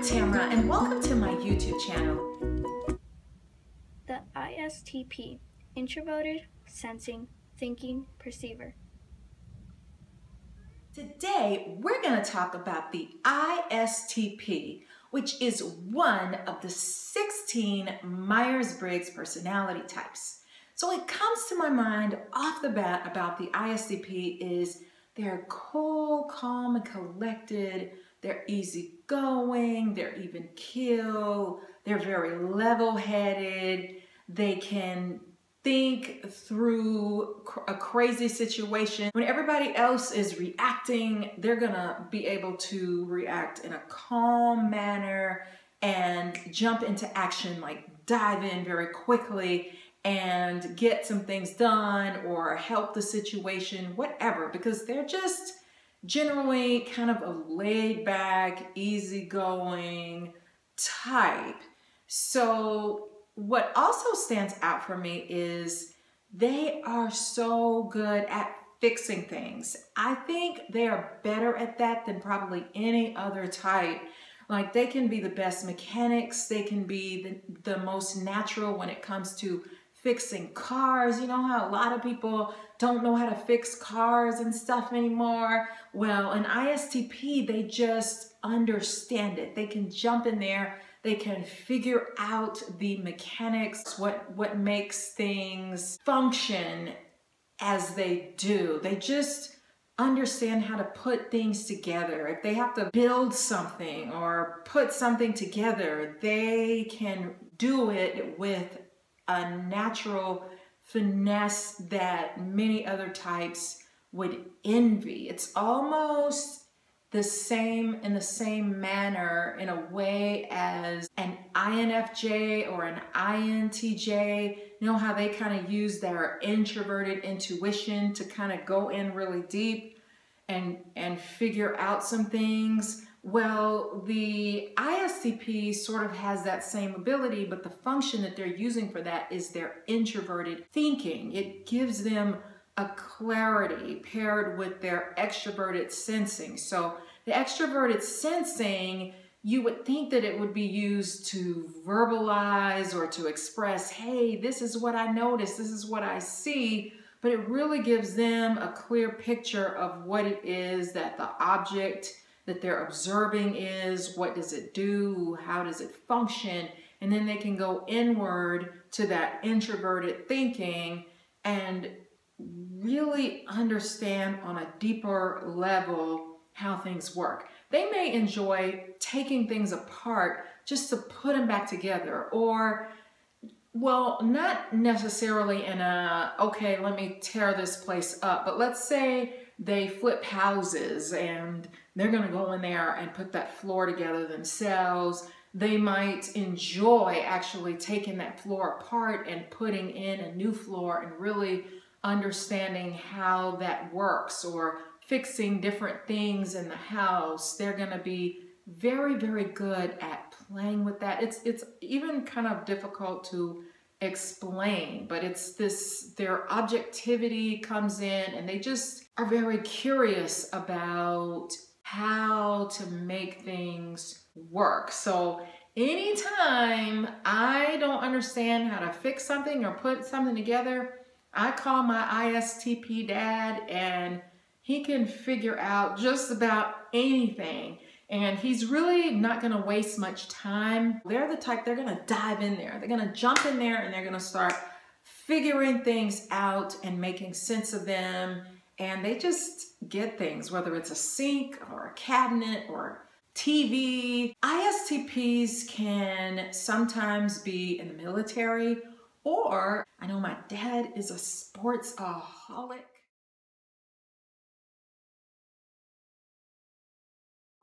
Tamra, and welcome to my YouTube channel. The ISTP, Introverted, Sensing, Thinking, Perceiver. Today, we're going to talk about the ISTP, which is one of the 16 Myers-Briggs personality types. So what comes to my mind off the bat about the ISTP is they're cool, calm, and collected. They're easygoing, they're even keel, they're very level-headed, they can think through a crazy situation. When everybody else is reacting, they're gonna be able to react in a calm manner and jump into action, like dive in very quickly and get some things done or help the situation, whatever, because they're just generally kind of a laid-back, easygoing type. So what also stands out for me is they are so good at fixing things. I think they are better at that than probably any other type. Like, they can be the best mechanics, they can be the most natural when it comes to fixing cars. You know how a lot of people don't know how to fix cars and stuff anymore? Well, an ISTP, they just understand it. They can jump in there, they can figure out the mechanics, what makes things function as they do. They just understand how to put things together. If they have to build something or put something together, they can do it with a natural finesse that many other types would envy. It's almost the same in the same manner in a way as an INFJ or an INTJ. You know how they kind of use their introverted intuition to kind of go in really deep and figure out some things? Well, the ISTP sort of has that same ability, but the function that they're using for that is their introverted thinking. It gives them a clarity paired with their extroverted sensing. So the extroverted sensing, you would think that it would be used to verbalize or to express, hey, this is what I noticed, this is what I see, but it really gives them a clear picture of what it is that the object that they're observing is, what does it do, how does it function, and then they can go inward to that introverted thinking and really understand on a deeper level how things work. They may enjoy taking things apart just to put them back together, or, well, not necessarily in a, okay, let me tear this place up, but let's say they flip houses and they're gonna go in there and put that floor together themselves. They might enjoy actually taking that floor apart and putting in a new floor and really understanding how that works, or fixing different things in the house. They're gonna be very, very good at playing with that. It's even kind of difficult to explain, but it's this, their objectivity comes in and they just are very curious about how to make things work. So anytime I don't understand how to fix something or put something together, I call my ISTP dad and he can figure out just about anything. And he's really not gonna waste much time. They're the type, they're gonna dive in there. They're gonna jump in there and they're gonna start figuring things out and making sense of them. And they just get things, whether it's a sink or a cabinet or TV. ISTPs can sometimes be in the military, or I know my dad is a sportsaholic.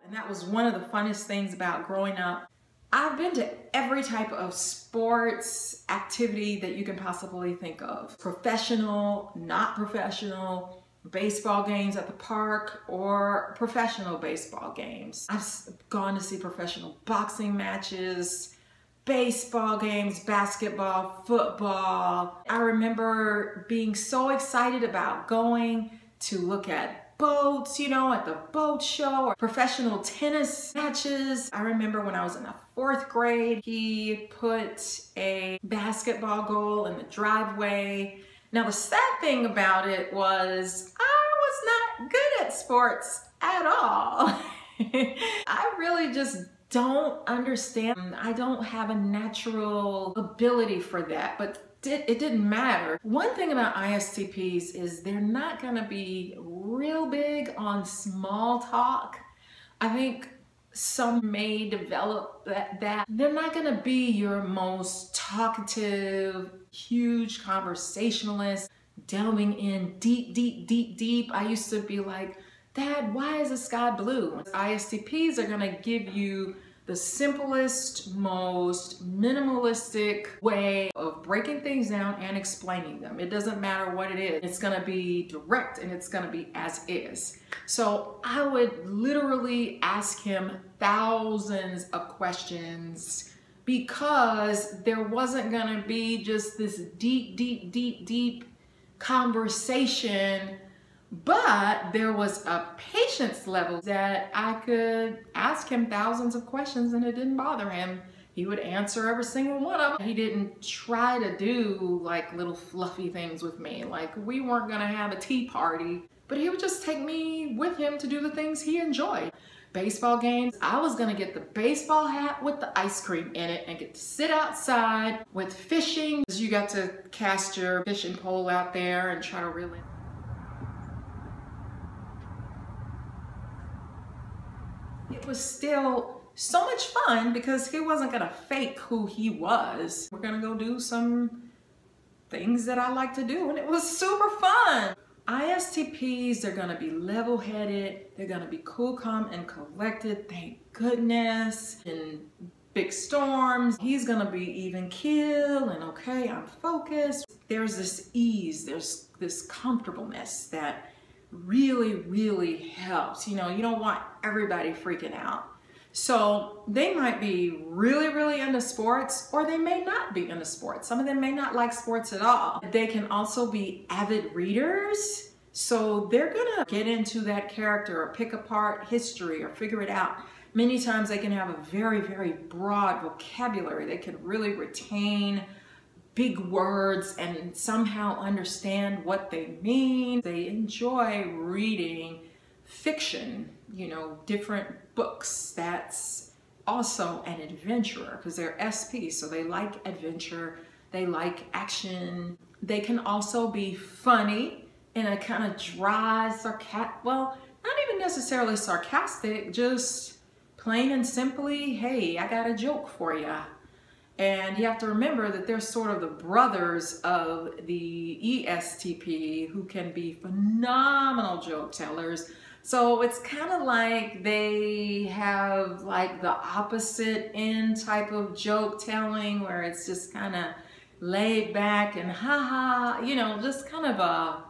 And that was one of the funnest things about growing up. I've been to every type of sports activity that you can possibly think of. Professional, not professional, baseball games at the park, or professional baseball games. I've gone to see professional boxing matches, baseball games, basketball, football. I remember being so excited about going to look at boats, you know, at the boat show, or professional tennis matches. I remember when I was in the 4th grade, he put a basketball goal in the driveway. Now, the sad thing about it was I was not good at sports at all. I really just don't understand. I don't have a natural ability for that, but it didn't matter. One thing about ISTPs is they're not gonna be real big on small talk. I think some may develop that. They're not gonna be your most talkative, huge conversationalist, delving in deep. I used to be like, Dad, why is the sky blue? ISTPs are gonna give you the simplest, most minimalistic way of breaking things down and explaining them. It doesn't matter what it is. It's gonna be direct and it's gonna be as is. So I would literally ask him thousands of questions because there wasn't gonna be just this deep conversation, but there was a patience level that I could ask him thousands of questions and it didn't bother him. He would answer every single one of them. He didn't try to do like little fluffy things with me. Like we weren't gonna have a tea party, but he would just take me with him to do the things he enjoyed. Baseball games, I was gonna get the baseball hat with the ice cream in it and get to sit outside. With fishing, you got to cast your fishing pole out there and try to reel in. It was still so much fun because he wasn't gonna fake who he was. We're gonna go do some things that I like to do and it was super fun. ISTPs, they're gonna be level-headed, they're gonna be cool, calm, and collected, thank goodness. In big storms, he's gonna be even keel and okay, I'm focused. There's this ease, there's this comfortableness that really helps. You know, you don't want everybody freaking out. So they might be really into sports, or they may not be into sports. Some of them may not like sports at all. They can also be avid readers. So they're gonna get into that character or pick apart history or figure it out. Many times they can have a very broad vocabulary. They can really retain big words and somehow understand what they mean. They enjoy reading fiction, you know, different books. That's also an adventurer because they're SP, so they like adventure, they like action. They can also be funny in a kind of dry, sarcastic, well, not even necessarily sarcastic, just plain and simply, hey, I got a joke for you. And you have to remember that they're sort of the brothers of the ESTP who can be phenomenal joke tellers. So it's kind of like they have like the opposite end type of joke telling where it's just kind of laid back and haha, you know, just kind of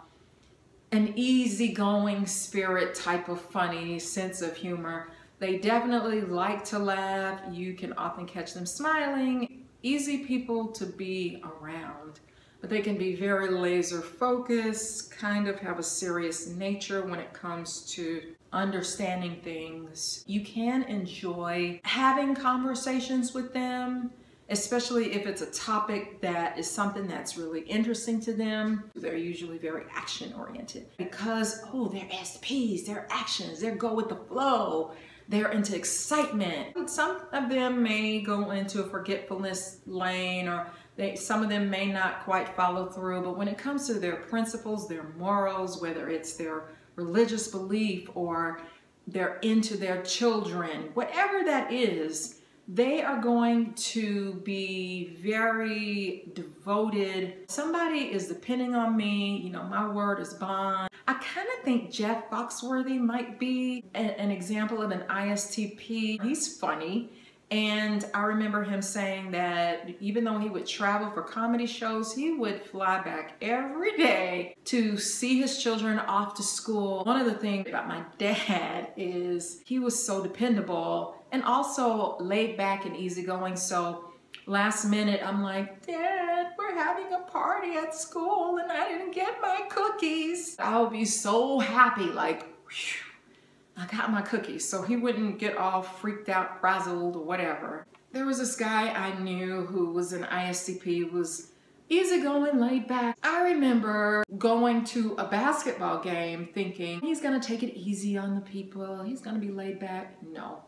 an easygoing spirit type of funny sense of humor. They definitely like to laugh. You can often catch them smiling. Easy people to be around, but they can be very laser focused, kind of have a serious nature when it comes to understanding things. You can enjoy having conversations with them, especially if it's a topic that is something that's really interesting to them. They're usually very action oriented because, oh, they're SPs, they're actions, they're go with the flow. They're into excitement. Some of them may go into a forgetfulness lane, or some of them may not quite follow through, but when it comes to their principles, their morals, whether it's their religious belief or they're into their children, whatever that is, they are going to be very devoted. Somebody is depending on me, you know, my word is bond. I kind of think Jeff Foxworthy might be an example of an ISTP. He's funny. And I remember him saying that even though he would travel for comedy shows, he would fly back every day to see his children off to school. One of the things about my dad is he was so dependable and also laid back and easygoing. So last minute, I'm like, Dad, we're having a party at school and I didn't get my cookies. I'll be so happy, like, Whew. I got my cookies so he wouldn't get all freaked out, frazzled, or whatever. There was this guy I knew who was an ISTP, was easygoing, laid back. I remember going to a basketball game thinking, he's gonna take it easy on the people, he's gonna be laid back. No.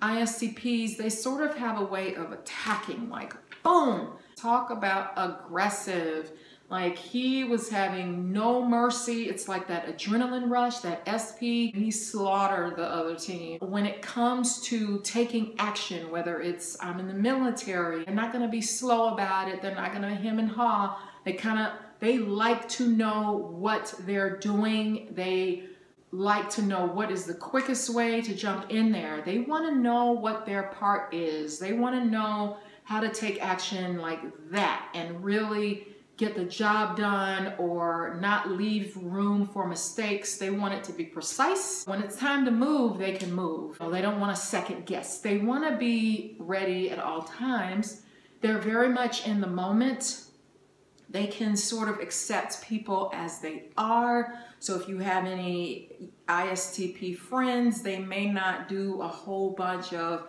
ISTPs, they sort of have a way of attacking, like boom. Talk about aggressive. Like he was having no mercy. It's like that adrenaline rush, that SP. He slaughtered the other team. When it comes to taking action, whether it's I'm in the military, they're not gonna be slow about it. They're not gonna hem and haw. They like to know what they're doing. They like to know what is the quickest way to jump in there. They wanna know what their part is. They wanna know how to take action like that and really get the job done or not leave room for mistakes. They want it to be precise. When it's time to move, they can move. They don't want to second guess. They want to be ready at all times. They're very much in the moment. They can sort of accept people as they are. So if you have any ISTP friends, they may not do a whole bunch of,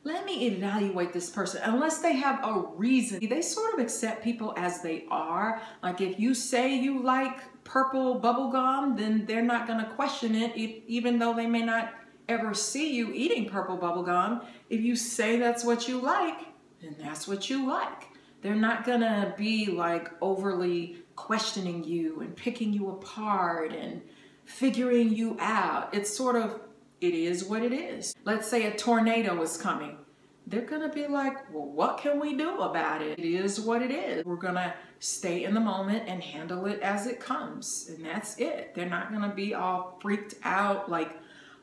let me evaluate this person, unless they have a reason. They sort of accept people as they are. Like if you say you like purple bubble gum, then they're not gonna question it, even though they may not ever see you eating purple bubble gum. If you say that's what you like, then that's what you like. They're not gonna be like overly questioning you and picking you apart and figuring you out. It's sort of, it is what it is. Let's say a tornado is coming. They're gonna be like, well, what can we do about it? It is what it is. We're gonna stay in the moment and handle it as it comes. And that's it. They're not gonna be all freaked out like,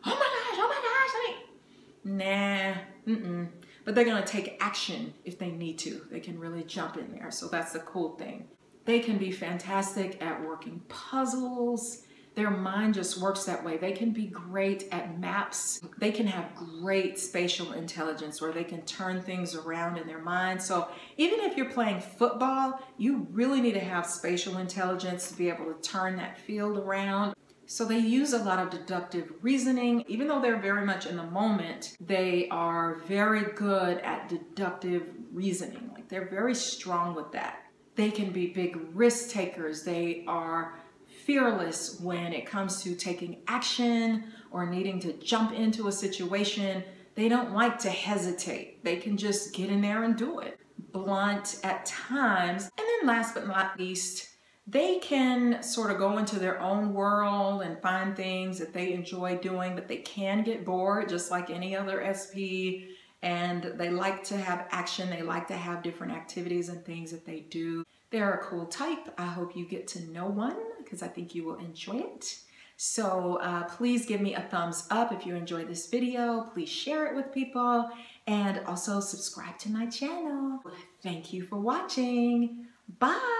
oh my gosh, nah, But they're gonna take action if they need to. They can really jump in there. So that's the cool thing. They can be fantastic at working puzzles. Their mind just works that way. They can be great at maps. They can have great spatial intelligence where they can turn things around in their mind. So even if you're playing football, you really need to have spatial intelligence to be able to turn that field around. So they use a lot of deductive reasoning. Even though they're very much in the moment, they are very good at deductive reasoning. Like they're very strong with that. They can be big risk takers. They are fearless when it comes to taking action or needing to jump into a situation. They don't like to hesitate. They can just get in there and do it. Blunt at times. And then last but not least, they can sort of go into their own world and find things that they enjoy doing, but they can get bored just like any other SP. And they like to have action. They like to have different activities and things that they do. They're a cool type. I hope you get to know one because I think you will enjoy it. So please give me a thumbs up if you enjoyed this video. Please share it with people and also subscribe to my channel. Thank you for watching. Bye.